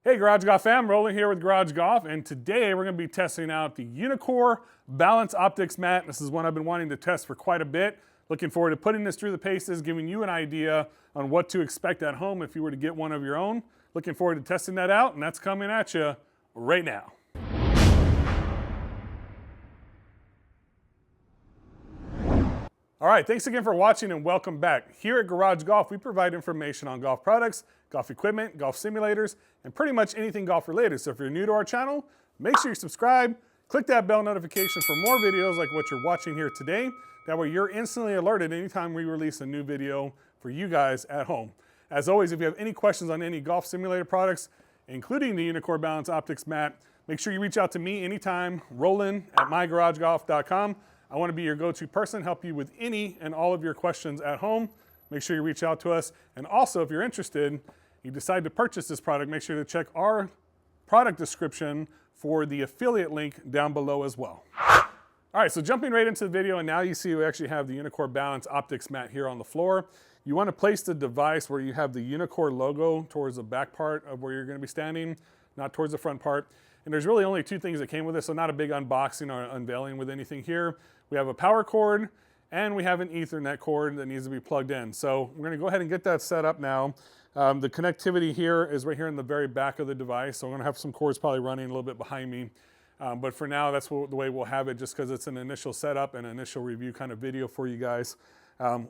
Hey Garage Golf fam, Roland here with Garage Golf, and today we're going to be testing out the Uneekor Balance Optix mat. This is one I've been wanting to test for quite a bit. Looking forward to putting this through the paces, giving you an idea on what to expect at home if you were to get one of your own. Looking forward to testing that out, and that's coming at you right now. All right, thanks again for watching and welcome back. Here at Garage Golf, we provide information on golf products, golf equipment, golf simulators, and pretty much anything golf related. So if you're new to our channel, make sure you subscribe, click that bell notification for more videos like what you're watching here today. That way you're instantly alerted anytime we release a new video for you guys at home. As always, if you have any questions on any golf simulator products, including the Uneekor Balance Optix mat, make sure you reach out to me anytime, Roland@mygaragegolf.com. I want to be your go-to person, help you with any and all of your questions at home. Make sure you reach out to us. And also, if you're interested, you decide to purchase this product, make sure to check our product description for the affiliate link down below as well. All right, so jumping right into the video, and now you see we actually have the Uneekor Balance Optix mat here on the floor. You want to place the device where you have the Uneekor logo towards the back part of where you're going to be standing, not towards the front part. And there's really only two things that came with this, so not a big unboxing or unveiling with anything here. We have a power cord and we have an Ethernet cord that needs to be plugged in. So we're going to go ahead and get that set up now. The connectivity here is right here in the very back of the device, so we're going to have some cords probably running a little bit behind me. But for now, that's the way we'll have it, just because it's an initial setup and initial review kind of video for you guys.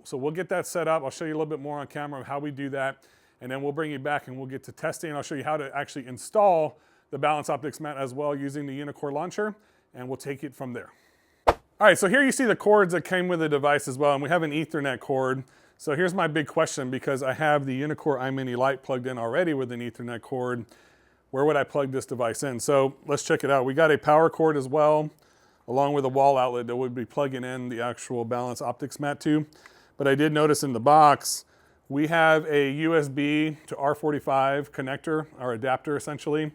So we'll get that set up. I'll show you a little bit more on camera of how we do that, and then we'll bring you back and we'll get to testing. I'll show you how to actually install the Balance Optix mat as well using the Uneekor launcher, and we'll take it from there. All right, so here you see the cords that came with the device as well, and we have an Ethernet cord. So here's my big question, because I have the Uneekor iMini Lite plugged in already with an Ethernet cord. Where would I plug this device in? So let's check it out. We got a power cord as well, along with a wall outlet that would be plugging in the actual Balance Optix mat to. But I did notice in the box, we have a USB to R45 connector, or adapter essentially.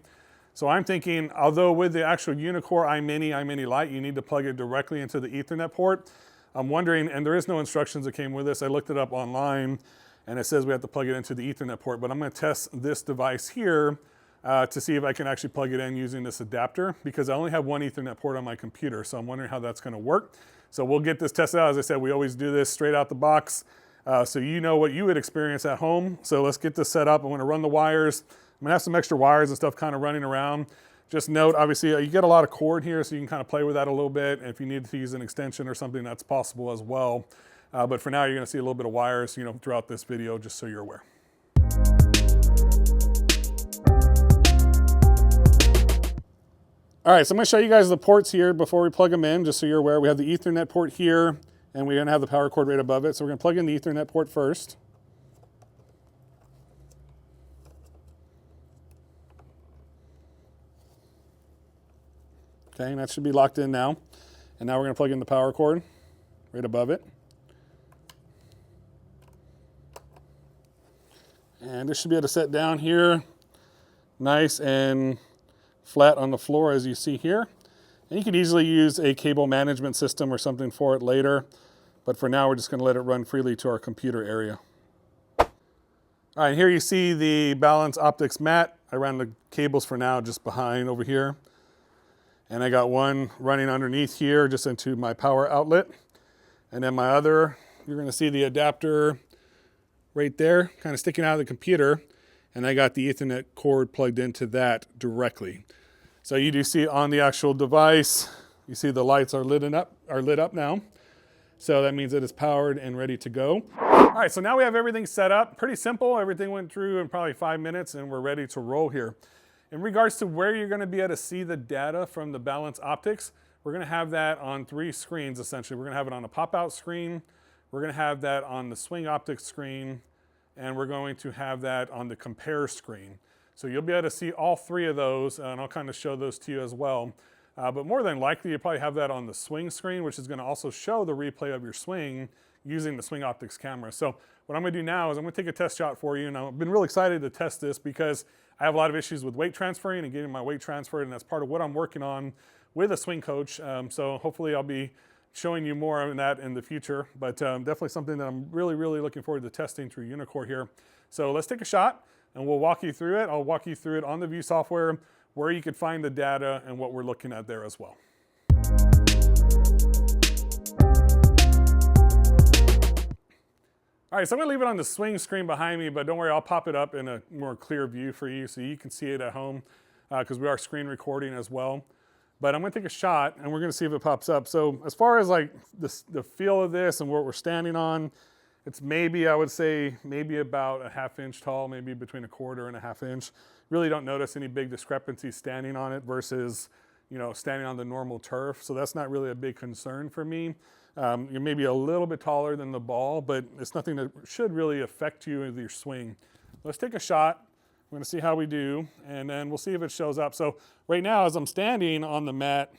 So I'm thinking, although with the actual Uneekor iMini Lite, you need to plug it directly into the Ethernet port. I'm wondering, and there is no instructions that came with this. I looked it up online, and it says we have to plug it into the Ethernet port. But I'm going to test this device here to see if I can actually plug it in using this adapter, because I only have one Ethernet port on my computer. So I'm wondering how that's going to work. So we'll get this tested out. As I said, we always do this straight out the box, so you know what you would experience at home. So let's get this set up. I'm going to run the wires. I'm gonna have some extra wires and stuff kind of running around. Just note, obviously, you get a lot of cord here, so you can kind of play with that a little bit. And if you need to use an extension or something, that's possible as well. But for now, you're gonna see a little bit of wires, throughout this video, just so you're aware. All right, so I'm gonna show you guys the ports here before we plug them in, just so you're aware. We have the Ethernet port here, and we're gonna have the power cord right above it. So we're gonna plug in the Ethernet port first. Okay, and that should be locked in now. And now we're going to plug in the power cord right above it. And this should be able to set down here, nice and flat on the floor as you see here. And you could easily use a cable management system or something for it later. But for now, we're just going to let it run freely to our computer area. All right, here you see the Balance Optix mat. I ran the cables for now just behind over here. And I got one running underneath here just into my power outlet. And then my other, you're going to see the adapter right there, kind of sticking out of the computer. And I got the Ethernet cord plugged into that directly. So you do see on the actual device, you see the lights are lit up now. So that means that it's powered and ready to go. All right, so now we have everything set up. Pretty simple. Everything went through in probably 5 minutes, and we're ready to roll here. In regards to where you're going to be able to see the data from the Balance Optix, we're going to have that on 3 screens essentially. We're going to have it on a pop-out screen, we're going to have that on the Swing Optix screen, and we're going to have that on the Compare screen. So you'll be able to see all 3 of those, and I'll kind of show those to you as well. But more than likely, you'll probably have that on the Swing screen, which is going to also show the replay of your swing using the Swing Optix camera. So what I'm going to do now is I'm going to take a test shot for you, and I've been really excited to test this because I have a lot of issues with weight transferring and getting my weight transferred, and that's part of what I'm working on with a swing coach. So hopefully I'll be showing you more on that in the future, but definitely something that I'm really looking forward to testing through Uneekor here. So let's take a shot. and we'll walk you through it. I'll walk you through it on the View software, where you could find the data and what we're looking at there as well. All right, so I'm gonna leave it on the swing screen behind me, but don't worry, I'll pop it up in a more clear view for you so you can see it at home, because we are screen recording as well. But I'm gonna take a shot and we're gonna see if it pops up. So as far as like the feel of this and what we're standing on, it's maybe, I would say, maybe about a 1/2 inch tall, maybe between 1/4 and 1/2 inch. Really don't notice any big discrepancies standing on it versus, you know, standing on the normal turf. So that's not really a big concern for me. You're maybe a little bit taller than the ball, but it's nothing that should really affect you with your swing. Let's take a shot. We're gonna see how we do, and then we'll see if it shows up. So right now, as I'm standing on the mat,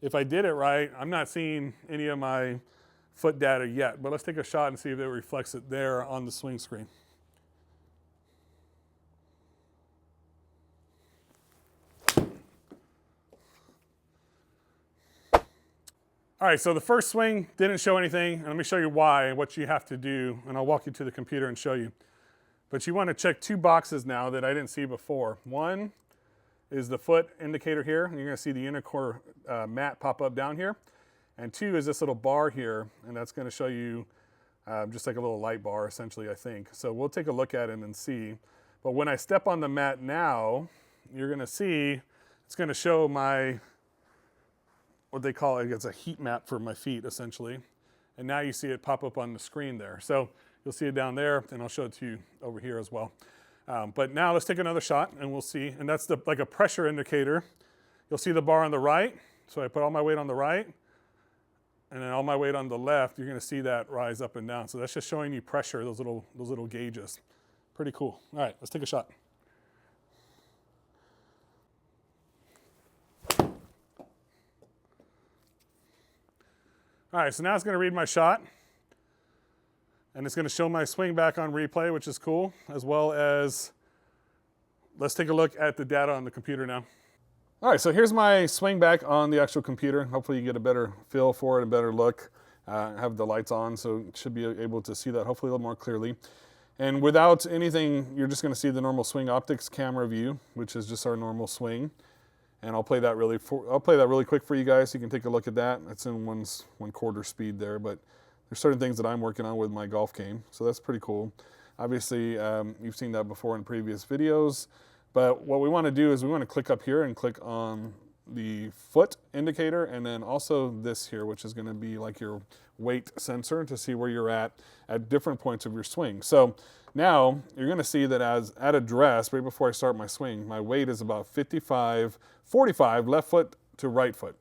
if I did it right, I'm not seeing any of my foot data yet, but let's take a shot and see if it reflects it there on the swing screen. All right, so the first swing didn't show anything, and let me show you why, what you have to do, and I'll walk you to the computer and show you. But you want to check 2 boxes now that I didn't see before. One is the foot indicator here, and you're going to see the Uneekor mat pop up down here. And 2 is this little bar here, and that's going to show you just like a little light bar, essentially, I think. So we'll take a look at it and see. But when I step on the mat now, you're going to see it's going to show my, what they call it, it's a heat map for my feet, essentially. And now you see it pop up on the screen there. So you'll see it down there, and I'll show it to you over here as well. But now let's take another shot, and we'll see. And that's like a pressure indicator. You'll see the bar on the right. So I put all my weight on the right, and then all my weight on the left. You're going to see that rise up and down. So that's just showing you pressure, those little gauges. Pretty cool. All right, let's take a shot. All right, so now it's going to read my shot, and it's going to show my swing back on replay, which is cool, as well as, let's take a look at the data on the computer now. All right, so here's my swing back on the actual computer. Hopefully you get a better feel for it, a better look. I have the lights on, so you should be able to see that hopefully a little more clearly. And without anything, you're just going to see the normal swing Optix camera view, which is just our normal swing. And I'll play that really quick for you guys so you can take a look at that. It's in 1/4 speed there, but there's certain things that I'm working on with my golf game, so that's pretty cool. Obviously, you've seen that before in previous videos, but what we want to do is we want to click up here and click on the foot indicator, and then also this here, which is going to be like your weight sensor to see where you're at different points of your swing. So now you're going to see that as at address, right before I start my swing, my weight is about 55-45 left foot to right foot.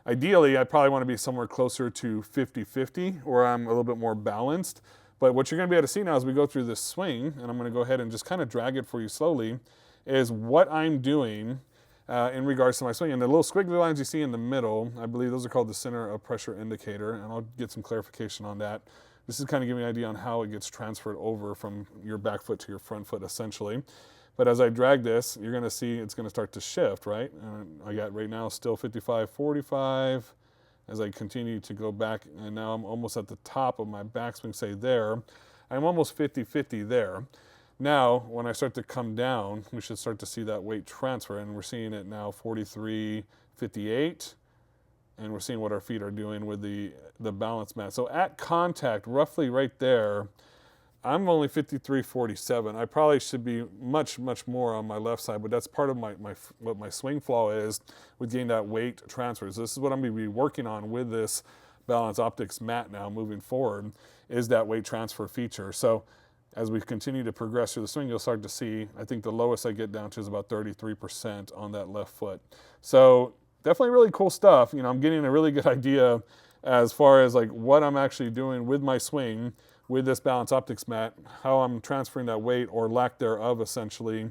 Ideally, I probably want to be somewhere closer to 50-50, where I'm a little bit more balanced. But what you're going to be able to see now as we go through this swing, and I'm going to go ahead and just kind of drag it for you slowly, is what I'm doing in regards to my swing. And the little squiggly lines you see in the middle, I believe those are called the center of pressure indicator, and I'll get some clarification on that. This is kind of giving me an idea on how it gets transferred over from your back foot to your front foot, essentially. But as I drag this, you're going to see it's going to start to shift, right? And I got right now still 55-45. As I continue to go back, and now I'm almost at the top of my backswing, say there. I'm almost 50-50 there. Now, when I start to come down, we should start to see that weight transfer, and we're seeing it now 43-58, and we're seeing what our feet are doing with the balance mat. So at contact, roughly right there, I'm only 53-47. I probably should be much more on my left side, but that's part of what my swing flaw is with getting that weight transfer. So this is what I'm going to be working on with this Balance Optix mat now moving forward, is that weight transfer feature. So as we continue to progress through the swing, you'll start to see, I think the lowest I get down to is about 33% on that left foot. So definitely really cool stuff. You know, I'm getting a really good idea as far as like what I'm actually doing with my swing with this Balance Optix mat, how I'm transferring that weight or lack thereof, essentially.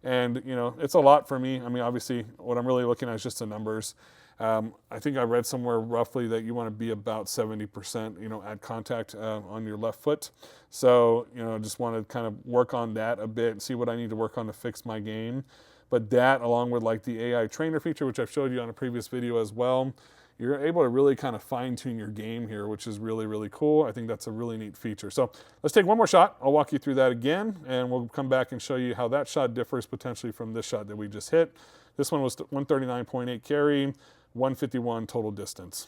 And, you know, it's a lot for me. I mean, obviously, what I'm really looking at is just the numbers. I think I read somewhere roughly that you want to be about 70%, you know, at contact on your left foot. So, you know, just want to kind of work on that a bit and see what I need to work on to fix my game. But that, along with like the AI trainer feature, which I've showed you on a previous video as well, you're able to really kind of fine tune your game here, which is really, really cool. I think that's a really neat feature. So let's take one more shot. I'll walk you through that again, and we'll come back and show you how that shot differs potentially from this shot that we just hit. This one was 139.8 carry, 151 total distance.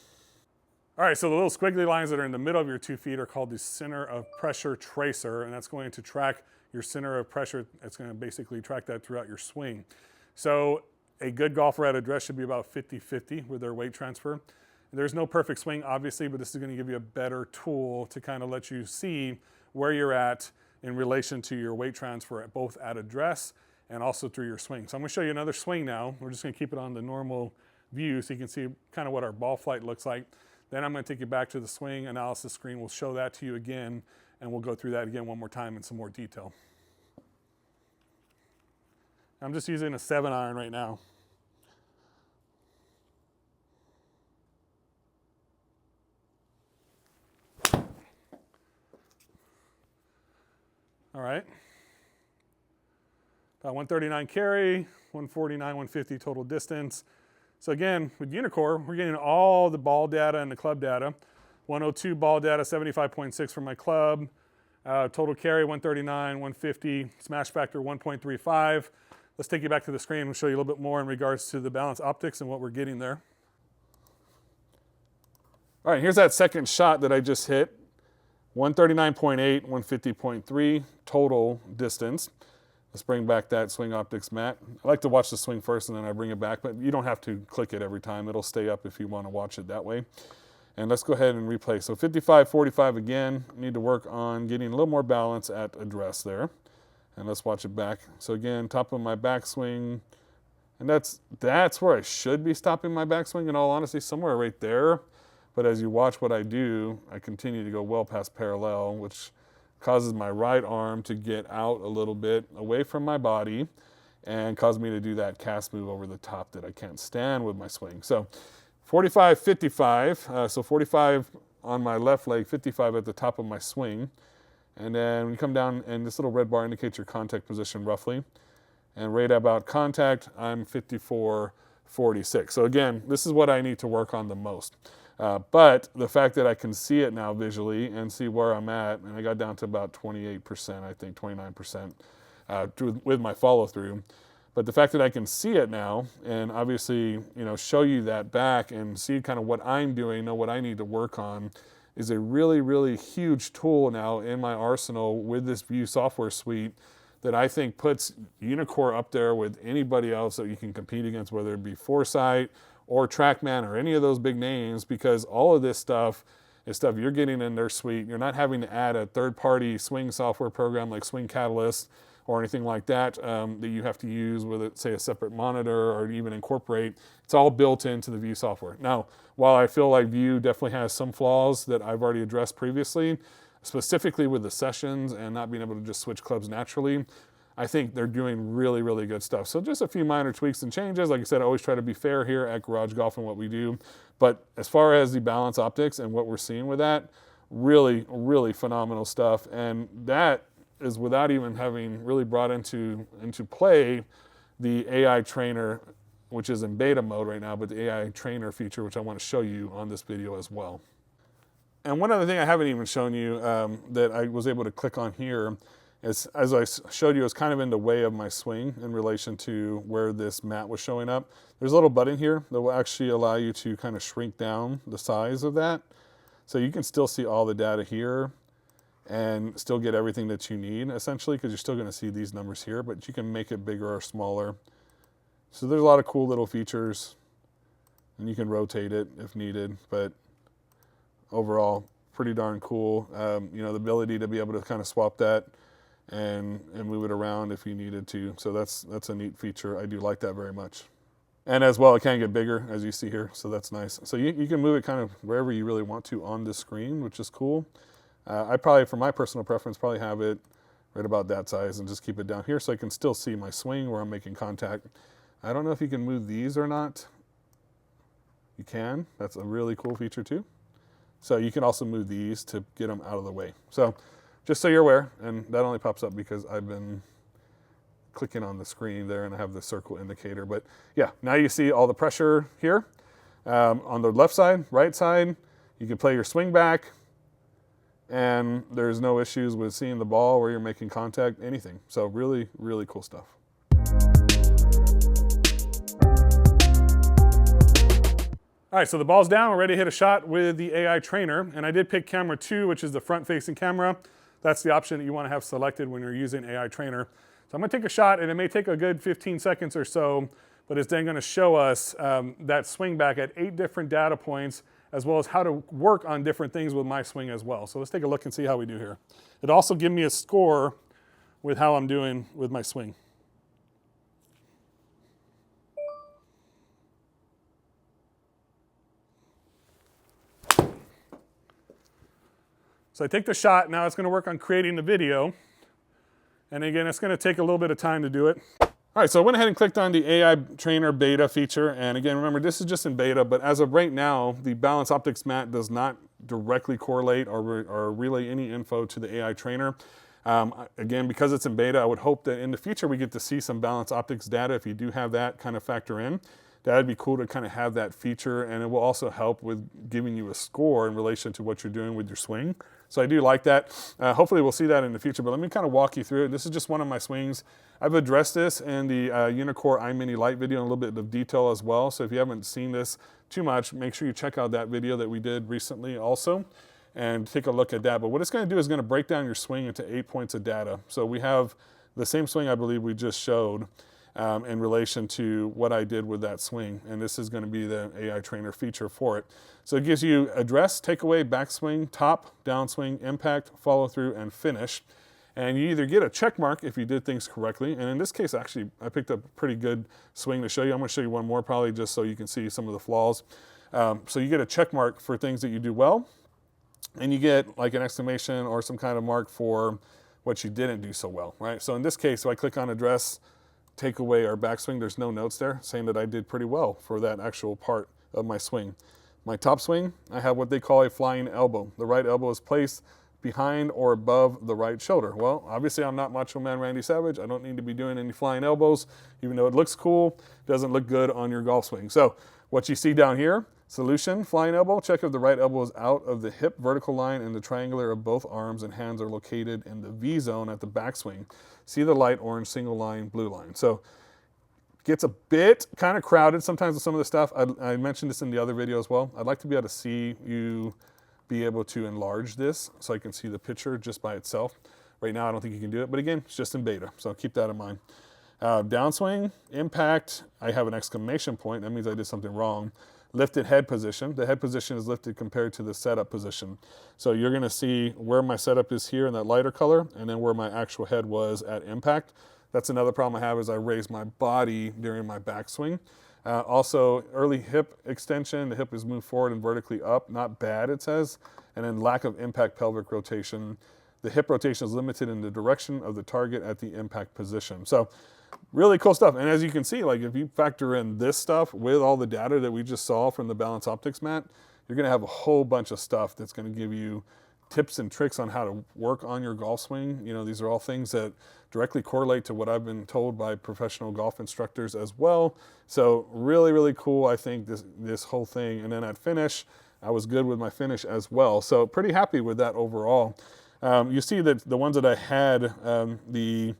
All right, so the little squiggly lines that are in the middle of your 2 feet are called the center of pressure tracer, and that's going to track your center of pressure. It's going to basically track that throughout your swing. So a good golfer at address should be about 50-50 with their weight transfer. There's no perfect swing, obviously, but this is going to give you a better tool to kind of let you see where you're at in relation to your weight transfer, at both at address and also through your swing. So I'm going to show you another swing now. We're just going to keep it on the normal view so you can see kind of what our ball flight looks like. Then I'm going to take you back to the swing analysis screen. We'll show that to you again, and we'll go through that again one more time in some more detail. I'm just using a 7-iron right now. All right. About 139 carry, 149, 150 total distance. So again, with Uneekor, we're getting all the ball data and the club data. 102 ball data, 75.6 for my club. Total carry, 139, 150. Smash factor, 1.35. Let's take you back to the screen and show you a little bit more in regards to the Balance Optix and what we're getting there. All right, here's that second shot that I just hit. 139.8, 150.3 total distance. Let's bring back that Swing Optix mat. I like to watch the swing first and then I bring it back, but you don't have to click it every time. It'll stay up if you want to watch it that way. And let's go ahead and replay. So 55, 45 again. Need to work on getting a little more balance at address there. And let's watch it back. So again, top of my backswing. And that's where I should be stopping my backswing, in all honesty, somewhere right there. But as you watch what I do, I continue to go well past parallel, which causes my right arm to get out a little bit away from my body and cause me to do that cast move over the top that I can't stand with my swing. So 45, 55, so 45 on my left leg, 55 at the top of my swing. And then when you come down, and this little red bar indicates your contact position roughly. And right about contact, I'm 54, 46. So again, this is what I need to work on the most. But the fact that I can see it now visually and see where I'm at, and I got down to about 28%, I think 29% with my follow through. But the fact that I can see it now and obviously, show you that back and see kind of what I'm doing, know what I need to work on, is a really, really huge tool now in my arsenal with this View software suite that I think puts Uneekor up there with anybody else that you can compete against, whether it be Foresight or TrackMan or any of those big names, because all of this stuff is stuff you're getting in their suite. You're not having to add a third-party swing software program like Swing Catalyst or anything like that that you have to use with, say, a separate monitor or even incorporate. It's all built into the View software. Now, while I feel like View definitely has some flaws that I've already addressed previously, specifically with the sessions and not being able to just switch clubs naturally, I think they're doing really, really good stuff. So just a few minor tweaks and changes. Like I said, I always try to be fair here at Garage Golf and what we do. But as far as the Balance Optix and what we're seeing with that, really, really phenomenal stuff. And that is without even having really brought into play the AI trainer, which is in beta mode right now, but the AI trainer feature, which I want to show you on this video as well. And one other thing I haven't even shown you that I was able to click on here is, as I showed you, it's kind of in the way of my swing in relation to where this mat was showing up. There's a little button here that will actually allow you to kind of shrink down the size of that. So you can still see all the data here and still get everything that you need, essentially, because you're still going to see these numbers here, but you can make it bigger or smaller. So there's a lot of cool little features, and you can rotate it if needed, but overall, pretty darn cool. The ability to be able to kind of swap that and move it around if you needed to. So that's a neat feature. I do like that very much. And as well, it can get bigger, as you see here, so that's nice. So you can move it kind of wherever you really want to on the screen, which is cool. I probably, for my personal preference, probably have it right about that size and just keep it down here so I can still see my swing where I'm making contact. I don't know if you can move these or not. You can. That's a really cool feature too. So you can also move these to get them out of the way. So just so you're aware, and that only pops up because I've been clicking on the screen there and I have the circle indicator. But yeah, now you see all the pressure here. On the left side, right side, you can play your swing back, and there's no issues with seeing the ball where you're making contact, anything. So really, really cool stuff. All right, so the ball's down, we're ready to hit a shot with the AI trainer, and I did pick camera 2, which is the front-facing camera. That's the option that you want to have selected when you're using AI trainer. So I'm going to take a shot, and it may take a good 15 seconds or so, but it's then going to show us that swing back at 8 different data points, as well as how to work on different things with my swing as well. So let's take a look and see how we do here. It also gives me a score with how I'm doing with my swing. So I take the shot, now it's going to work on creating the video. And again, it's going to take a little bit of time to do it. All right, so I went ahead and clicked on the AI Trainer beta feature. And again, remember, this is just in beta, but as of right now, the Balance Optix mat does not directly correlate or relay any info to the AI Trainer. Again, because it's in beta, I would hope that in the future we get to see some Balance Optix data if you do have that kind of factor in. That'd be cool to kind of have that feature, and it will also help with giving you a score in relation to what you're doing with your swing. So I do like that. Hopefully we'll see that in the future, but let me kind of walk you through it. This is just one of my swings. I've addressed this in the Uneekor iMini Lite video in a little bit of detail as well. So if you haven't seen this too much, make sure you check out that video that we did recently also and take a look at that. But what it's going to do is going to break down your swing into 8 points of data. So we have the same swing I believe we just showed in relation to what I did with that swing. And this is going to be the AI Trainer feature for it. So it gives you address, takeaway, backswing, top, downswing, impact, follow through, and finish. And you either get a check mark if you did things correctly. And in this case, actually, I picked up a pretty good swing to show you. I'm going to show you one more probably just so you can see some of the flaws. So you get a check mark for things that you do well. And you get like an exclamation or some kind of mark for what you didn't do so well, right? So in this case, if I click on address, takeaway, or backswing, there's no notes there saying that I did pretty well for that actual part of my swing. My top swing, I have what they call a flying elbow. The right elbow is placed behind or above the right shoulder. Well, obviously I'm not Macho Man Randy Savage. I don't need to be doing any flying elbows, even though it looks cool, it doesn't look good on your golf swing. So what you see down here, solution, flying elbow, check if the right elbow is out of the hip vertical line and the triangular of both arms and hands are located in the V zone at the backswing. See the light orange single line, blue line. So gets a bit kind of crowded sometimes with some of the stuff. I mentioned this in the other video as well. I'd like to be able to see you be able to enlarge this so I can see the picture just by itself. Right now I don't think you can do it, but again, it's just in beta, so keep that in mind. Downswing, impact, I have an exclamation point. That means I did something wrong. Lifted head position. The head position is lifted compared to the setup position. So you're going to see where my setup is here in that lighter color and then where my actual head was at impact. That's another problem I have is I raise my body during my backswing. Also, early hip extension. The hip is moved forward and vertically up. Not bad, it says. And then lack of impact pelvic rotation. The hip rotation is limited in the direction of the target at the impact position. So really cool stuff. And as you can see, like if you factor in this stuff with all the data that we just saw from the Balance Optix mat, you're going to have a whole bunch of stuff that's going to give you tips and tricks on how to work on your golf swing. You know, these are all things that directly correlate to what I've been told by professional golf instructors as well. So really, really cool, I think, this whole thing. And then at finish, I was good with my finish as well. So pretty happy with that overall. You see that the ones that I had the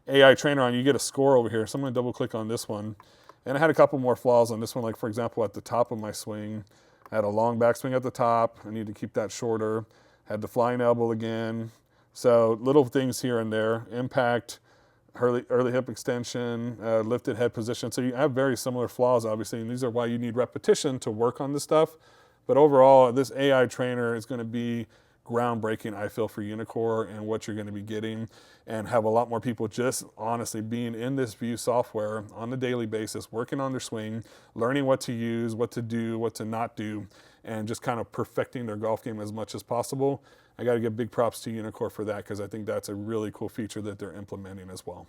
AI Trainer on, you get a score over here. So I'm going to double click on this one. And I had a couple more flaws on this one, like for example, at the top of my swing, I had a long backswing at the top. I need to keep that shorter. Had the flying elbow again. So little things here and there. Impact, early hip extension, lifted head position. So you have very similar flaws, obviously, and these are why you need repetition to work on this stuff. But overall, this AI Trainer is going to be groundbreaking, I feel, for Uneekor and what you're going to be getting, and have a lot more people just honestly being in this View software on a daily basis, working on their swing, learning what to use, what to do, what to not do, and just kind of perfecting their golf game as much as possible. I got to give big props to Uneekor for that, because I think that's a really cool feature that they're implementing as well.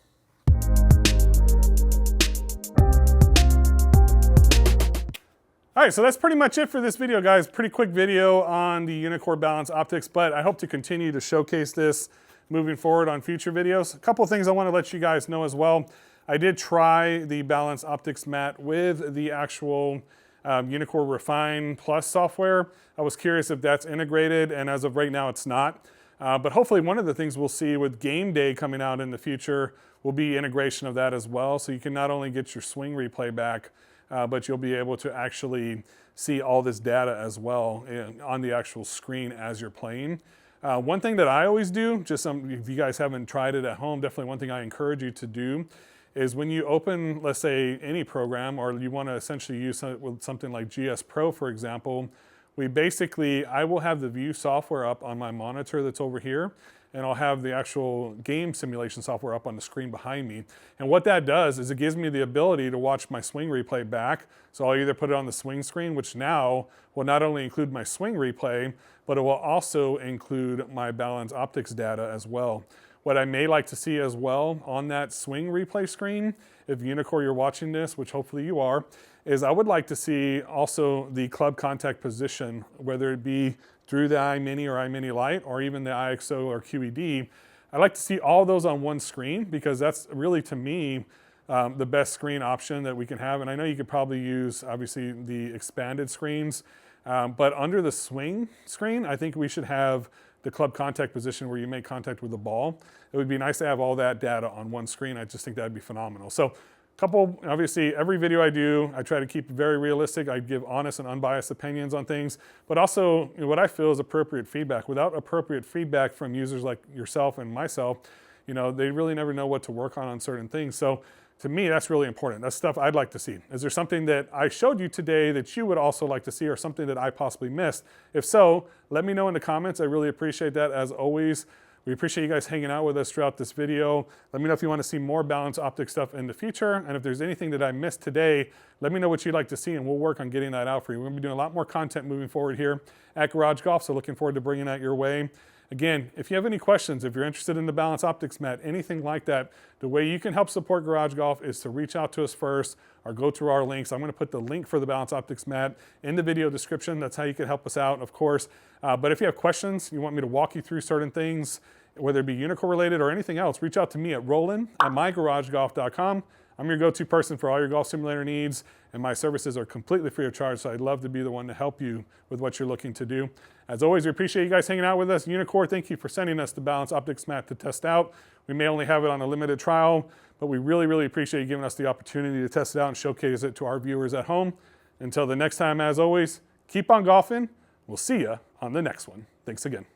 All right, so that's pretty much it for this video, guys. Pretty quick video on the Uneekor Balance Optix, but I hope to continue to showcase this moving forward on future videos. A couple of things I want to let you guys know as well. I did try the Balance Optix mat with the actual Uneekor Refine Plus software. I was curious if that's integrated, and as of right now, it's not. But hopefully one of the things we'll see with game day coming out in the future will be integration of that as well. So you can not only get your swing replay back, but you'll be able to actually see all this data as well on the actual screen as you're playing. One thing that I always do, if you guys haven't tried it at home, definitely one thing I encourage you to do is when you open, let's say, any program, or you want to essentially use with something like GS Pro, for example, I will have the view software up on my monitor that's over here, and I'll have the actual game simulation software up on the screen behind me. And what that does is it gives me the ability to watch my swing replay back. So I'll either put it on the swing screen, which now will not only include my swing replay, but it will also include my Balance Optix data as well. What I may like to see as well on that swing replay screen, if Uneekor you're watching this, which hopefully you are, is I would like to see also the club contact position, whether it be through the iMini or iMini Lite or even the IXO or QED. I like to see all those on one screen because that's really, to me, the best screen option that we can have. And I know you could probably use, obviously, the expanded screens, but under the swing screen, I think we should have the club contact position where you make contact with the ball. It would be nice to have all that data on one screen. I just think that'd be phenomenal. So obviously every video I do, I try to keep it very realistic. I give honest and unbiased opinions on things, but also what I feel is appropriate feedback. Without appropriate feedback from users like yourself and myself, they really never know what to work on certain things. So to me, that's really important. That's stuff I'd like to see. Is there something that I showed you today that you would also like to see, or something that I possibly missed? If so, let me know in the comments. I really appreciate that, as always. We appreciate you guys hanging out with us throughout this video. Let me know if you want to see more Balance Optix stuff in the future. And if there's anything that I missed today, let me know what you'd like to see, and we'll work on getting that out for you. We're going to be doing a lot more content moving forward here at Garage Golf, so looking forward to bringing that your way. Again, if you have any questions, if you're interested in the Balance Optix mat, anything like that, the way you can help support Garage Golf is to reach out to us first or go through our links. I'm going to put the link for the Balance Optix mat in the video description. That's how you can help us out, of course. But if you have questions, you want me to walk you through certain things, whether it be Uneekor related or anything else, reach out to me at roland@mygaragegolf.com. I'm your go-to person for all your golf simulator needs, and my services are completely free of charge, so I'd love to be the one to help you with what you're looking to do. As always, we appreciate you guys hanging out with us. Uneekor, thank you for sending us the Balance Optix mat to test out. We may only have it on a limited trial, but we really, really appreciate you giving us the opportunity to test it out and showcase it to our viewers at home. Until the next time, as always, keep on golfing. We'll see you on the next one. Thanks again.